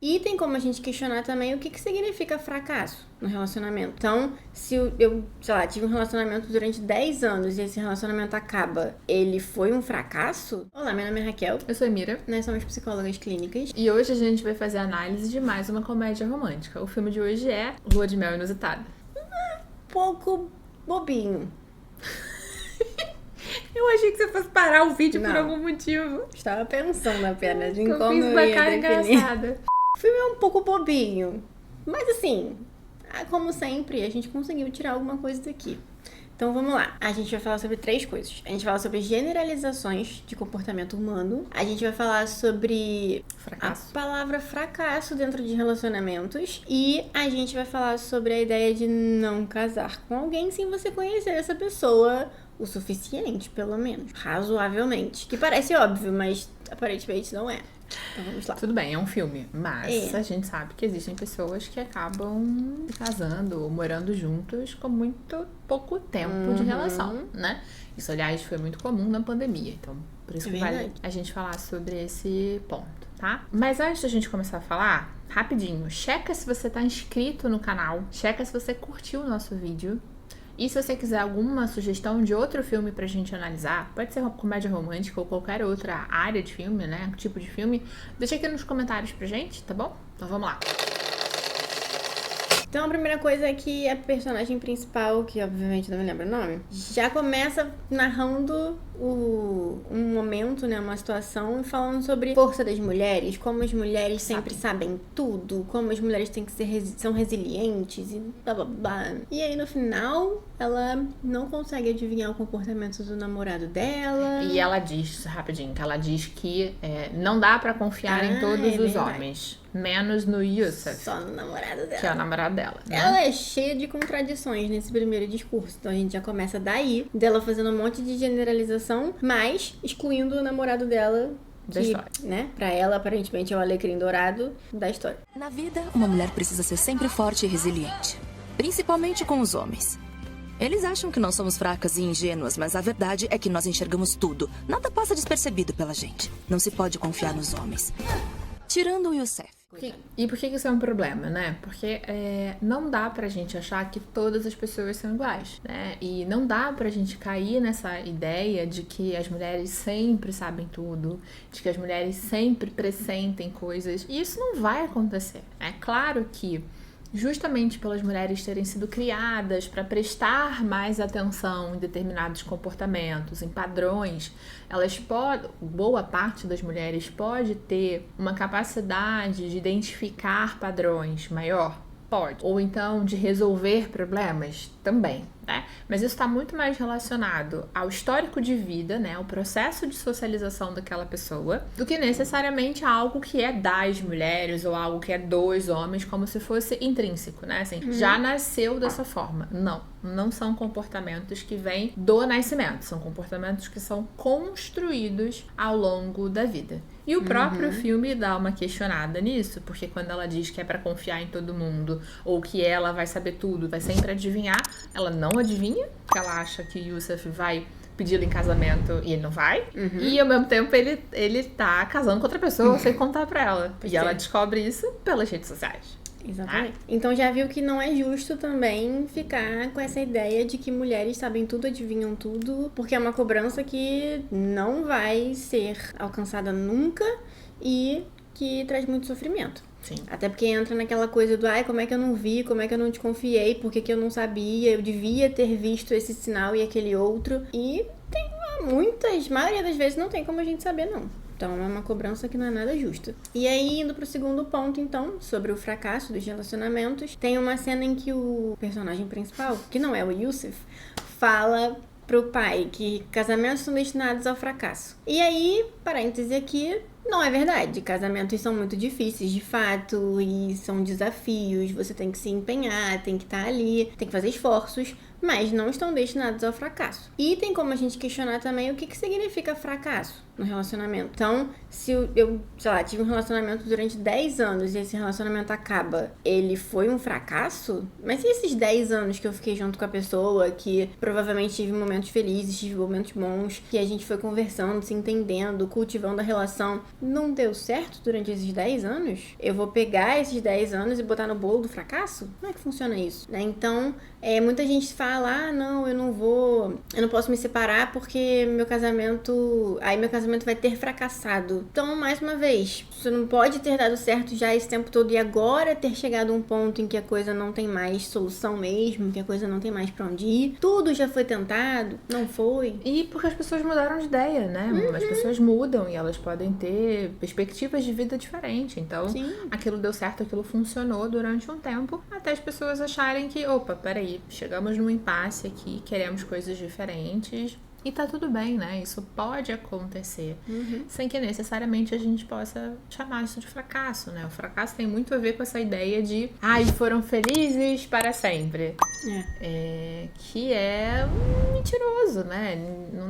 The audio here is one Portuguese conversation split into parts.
E tem como a gente questionar também o que significa fracasso no relacionamento. Então, se eu, sei lá, tive um relacionamento durante 10 anos e esse relacionamento acaba, ele foi um fracasso? Olá, meu nome é Raquel. Eu sou a Mira. Nós somos psicólogas clínicas. E hoje a gente vai fazer análise de mais uma comédia romântica. O filme de hoje é Lua de Mel Inusitada. Pouco bobinho. Eu achei que você fosse parar o vídeo por Não. algum motivo. Estava pensando apenas em Eu como fiz eu uma ia cara definir. engraçada. O filme é um pouco bobinho. Mas assim, como sempre, a gente conseguiu tirar alguma coisa daqui. Então vamos lá. A gente vai falar sobre 3 coisas. A gente vai falar sobre generalizações de comportamento humano. A gente vai falar sobre Fracasso. a palavra fracasso dentro de relacionamentos. E a gente vai falar sobre a ideia de não casar com alguém sem você conhecer essa pessoa o suficiente, pelo menos. Razoavelmente. Que parece óbvio, mas aparentemente não é. Então vamos lá. Tudo bem, é um filme, mas É. a gente sabe que existem pessoas que acabam se casando ou morando juntos com muito pouco tempo de relação, né? Isso, aliás, foi muito comum na pandemia, então por isso É que vale verdade. a gente falar sobre esse ponto, tá? Mas antes da gente começar a falar, rapidinho, checa se você tá inscrito no canal, checa se você curtiu o nosso vídeo. E se você quiser alguma sugestão de outro filme pra gente analisar, pode ser uma comédia romântica ou qualquer outra área de filme, né? Tipo de filme, deixa aqui nos comentários pra gente, tá bom? Então vamos lá. Então a primeira coisa é que a personagem principal, que obviamente não me lembro o nome, já começa narrando um momento, né, uma situação, falando sobre a força das mulheres, como as mulheres sempre sabem tudo, como as mulheres têm que ser são resilientes e blá blá blá. E aí no final, ela não consegue adivinhar o comportamento do namorado dela. E ela diz, rapidinho, que ela diz que não dá pra confiar em todos é os verdade. homens, menos no Yusuf, Só no namorado dela. que é o namorado dela, né? Ela é cheia de contradições nesse primeiro discurso. Então a gente já começa daí, dela fazendo um monte de generalização, mas excluindo o namorado dela, Da história. né, pra ela aparentemente é o alecrim dourado da história. Na vida, uma mulher precisa ser sempre forte e resiliente. Principalmente com os homens. Eles acham que nós somos fracas e ingênuas, mas a verdade é que nós enxergamos tudo. Nada passa despercebido pela gente. Não se pode confiar nos homens. Tirando o Youssef. E por que isso é um problema, né? Porque não dá pra gente achar que todas as pessoas são iguais, né? E não dá pra gente cair nessa ideia de que as mulheres sempre sabem tudo, de que as mulheres sempre pressentem coisas. E isso não vai acontecer. É claro que justamente pelas mulheres terem sido criadas para prestar mais atenção em determinados comportamentos, em padrões, elas podem, boa parte das mulheres pode ter uma capacidade de identificar padrões maior, pode, ou então de resolver problemas também, né? Mas isso está muito mais relacionado ao histórico de vida, né, ao processo de socialização daquela pessoa, do que necessariamente algo que é das mulheres ou algo que é dos homens, como se fosse intrínseco, né? Assim, já nasceu dessa forma. Não são comportamentos que vêm do nascimento, são comportamentos que são construídos ao longo da vida. E o próprio filme dá uma questionada nisso, porque quando ela diz que é pra confiar em todo mundo, ou que ela vai saber tudo, vai sempre adivinhar, ela não adivinha, porque ela acha que Youssef vai pedi-lo em casamento e ele não vai. E ao mesmo tempo ele tá casando com outra pessoa sem contar pra ela. Pois e ela é. descobre isso pelas redes sociais. Exatamente. Então já viu que não é justo também ficar com essa ideia de que mulheres sabem tudo, adivinham tudo, porque é uma cobrança que não vai ser alcançada nunca e que traz muito sofrimento. Sim. Até porque entra naquela coisa do como é que eu não vi, como é que eu não te confiei, por que que eu não sabia, eu devia ter visto esse sinal e aquele outro. E tem maioria das vezes não tem como a gente saber, não. Então é uma cobrança que não é nada justa. E aí, indo pro segundo ponto, então, sobre o fracasso dos relacionamentos, tem uma cena em que o personagem principal, que não é o Youssef, fala pro pai que casamentos são destinados ao fracasso. E aí, parêntese aqui, não é verdade. Casamentos são muito difíceis, de fato, e são desafios. Você tem que se empenhar, tem que estar ali, tem que fazer esforços. mas não estão destinados ao fracasso. E tem como a gente questionar também o que significa fracasso no relacionamento. Então, se eu, sei lá, tive um relacionamento durante 10 anos e esse relacionamento acaba, ele foi um fracasso? Mas e esses 10 anos que eu fiquei junto com a pessoa, que provavelmente tive momentos felizes, tive momentos bons, que a gente foi conversando, se entendendo, cultivando a relação, não deu certo durante esses 10 anos? Eu vou pegar esses 10 anos e botar no bolo do fracasso? Como é que funciona isso? Né? Então, muita gente fala, não, eu não posso me separar porque meu casamento vai ter fracassado. Então, mais uma vez, você não pode ter dado certo já esse tempo todo e agora ter chegado a um ponto em que a coisa não tem mais solução mesmo, que a coisa não tem mais pra onde ir. Tudo já foi tentado, não foi. E porque as pessoas mudaram de ideia, né? As pessoas mudam e elas podem ter perspectivas de vida diferentes. Então, Sim. aquilo deu certo, aquilo funcionou durante um tempo, até as pessoas acharem que, opa, peraí, chegamos num impasse aqui, queremos coisas diferentes. E tá tudo bem, né? Isso pode acontecer. Sem que necessariamente a gente possa chamar isso de fracasso, né? O fracasso tem muito a ver com essa ideia de foram felizes para sempre. Que é mentiroso, né?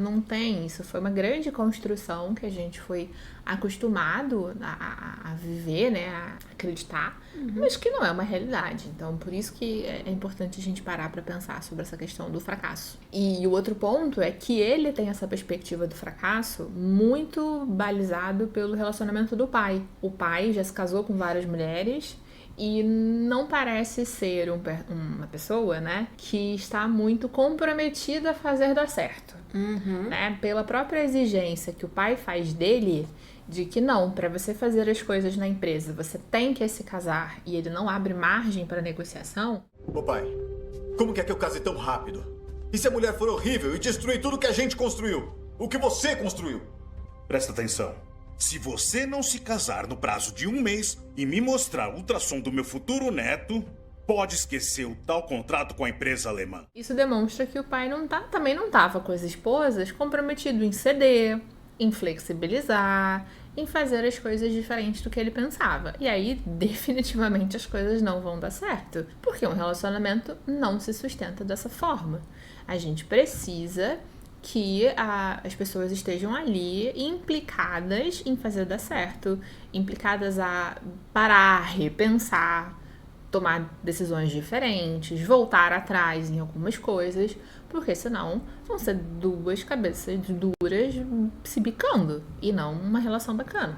Não tem. Isso foi uma grande construção que a gente foi acostumado a viver, né? A acreditar, mas que não é uma realidade. Então, por isso que é importante a gente parar para pensar sobre essa questão do fracasso. E o outro ponto é que ele tem essa perspectiva do fracasso muito balizado pelo relacionamento do pai. O pai já se casou com várias mulheres e não parece ser uma pessoa, né, que está muito comprometida a fazer dar certo. Né? Pela própria exigência que o pai faz dele, de que não, para você fazer as coisas na empresa, você tem que se casar, e ele não abre margem para negociação. Ô pai, como que é que eu case tão rápido? E se a mulher for horrível e destruir tudo que a gente construiu? O que você construiu? Presta atenção. Se você não se casar no prazo de 1 mês e me mostrar o ultrassom do meu futuro neto, pode esquecer o tal contrato com a empresa alemã. Isso demonstra que o pai também não estava com as esposas comprometido em ceder, em flexibilizar, em fazer as coisas diferentes do que ele pensava. E aí, definitivamente, as coisas não vão dar certo, porque um relacionamento não se sustenta dessa forma. A gente precisa que as pessoas estejam ali implicadas em fazer dar certo, implicadas a parar, repensar, tomar decisões diferentes, voltar atrás em algumas coisas, porque senão vão ser duas cabeças duras se bicando e não uma relação bacana.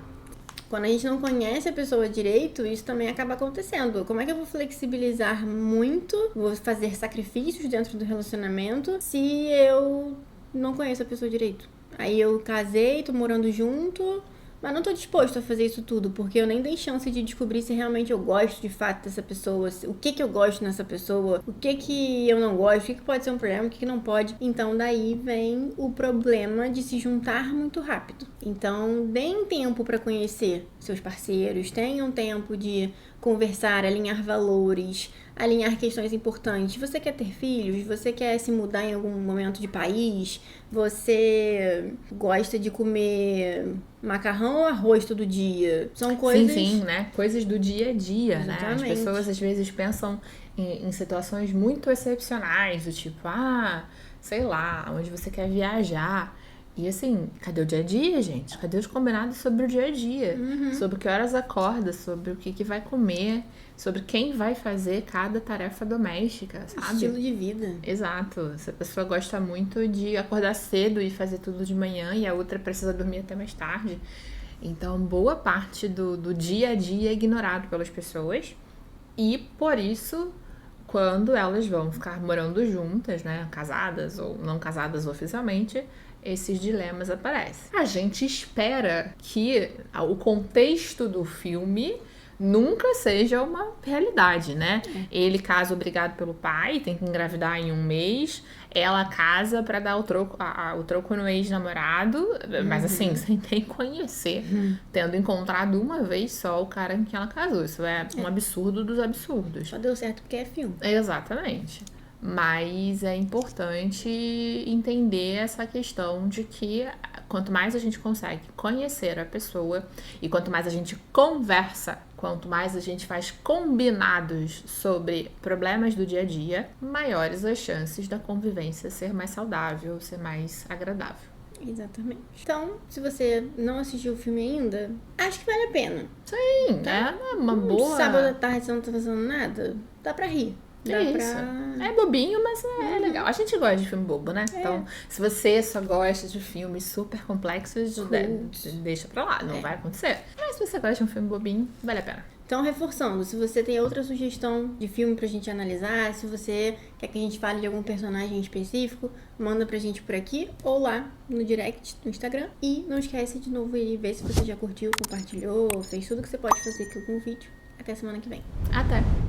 Quando a gente não conhece a pessoa direito, isso também acaba acontecendo. Como é que eu vou flexibilizar muito, vou fazer sacrifícios dentro do relacionamento se eu não conheço a pessoa direito? Aí eu casei, tô morando junto, mas não tô disposto a fazer isso tudo, porque eu nem dei chance de descobrir se realmente eu gosto de fato dessa pessoa, o que eu gosto nessa pessoa, o que eu não gosto, o que pode ser um problema, o que não pode. Então daí vem o problema de se juntar muito rápido. Então deem tempo para conhecer seus parceiros, tenham tempo de conversar, alinhar valores, alinhar questões importantes. Você quer ter filhos? Você quer se mudar em algum momento de país? Você gosta de comer macarrão ou arroz todo dia? São coisas... Sim, né? Coisas do dia a dia, Exatamente. né? As pessoas às vezes pensam em situações muito excepcionais, do tipo, sei lá, onde você quer viajar. E assim, cadê o dia a dia, gente? Cadê os combinados sobre o dia a dia? Sobre que horas acorda, sobre o que vai comer, sobre quem vai fazer cada tarefa doméstica, sabe? Estilo de vida. Exato. Se a pessoa gosta muito de acordar cedo e fazer tudo de manhã e a outra precisa dormir até mais tarde. Então, boa parte do dia a dia é ignorado pelas pessoas. E, por isso, quando elas vão ficar morando juntas, né? Casadas ou não casadas oficialmente, esses dilemas aparecem. A gente espera que o contexto do filme nunca seja uma realidade, né? Ele casa obrigado pelo pai, tem que engravidar em 1 mês. Ela casa pra dar o troco no ex-namorado, mas assim, sem nem conhecer, tendo encontrado uma vez só o cara em que ela casou. Isso é um absurdo dos absurdos. Só deu certo porque é filme. Exatamente. Mas é importante entender essa questão de que quanto mais a gente consegue conhecer a pessoa e quanto mais a gente conversa com quanto mais a gente faz combinados sobre problemas do dia a dia, maiores as chances da convivência ser mais saudável, ser mais agradável. Exatamente. Então, se você não assistiu o filme ainda, acho que vale a pena. Sim, é uma boa... Sábado à tarde você não tá fazendo nada, dá pra rir. Dá É bobinho, mas é legal. A gente gosta de filme bobo, né? Então, se você só gosta de filmes super complexos, deixa pra lá, não vai acontecer. Mas se você gosta de um filme bobinho, vale a pena. Então, reforçando, se você tem outra sugestão de filme pra gente analisar, se você quer que a gente fale de algum personagem específico, manda pra gente por aqui ou lá no direct do Instagram. E não esquece de novo de ver se você já curtiu, compartilhou, fez tudo que você pode fazer aqui com o vídeo. Até semana que vem. Até!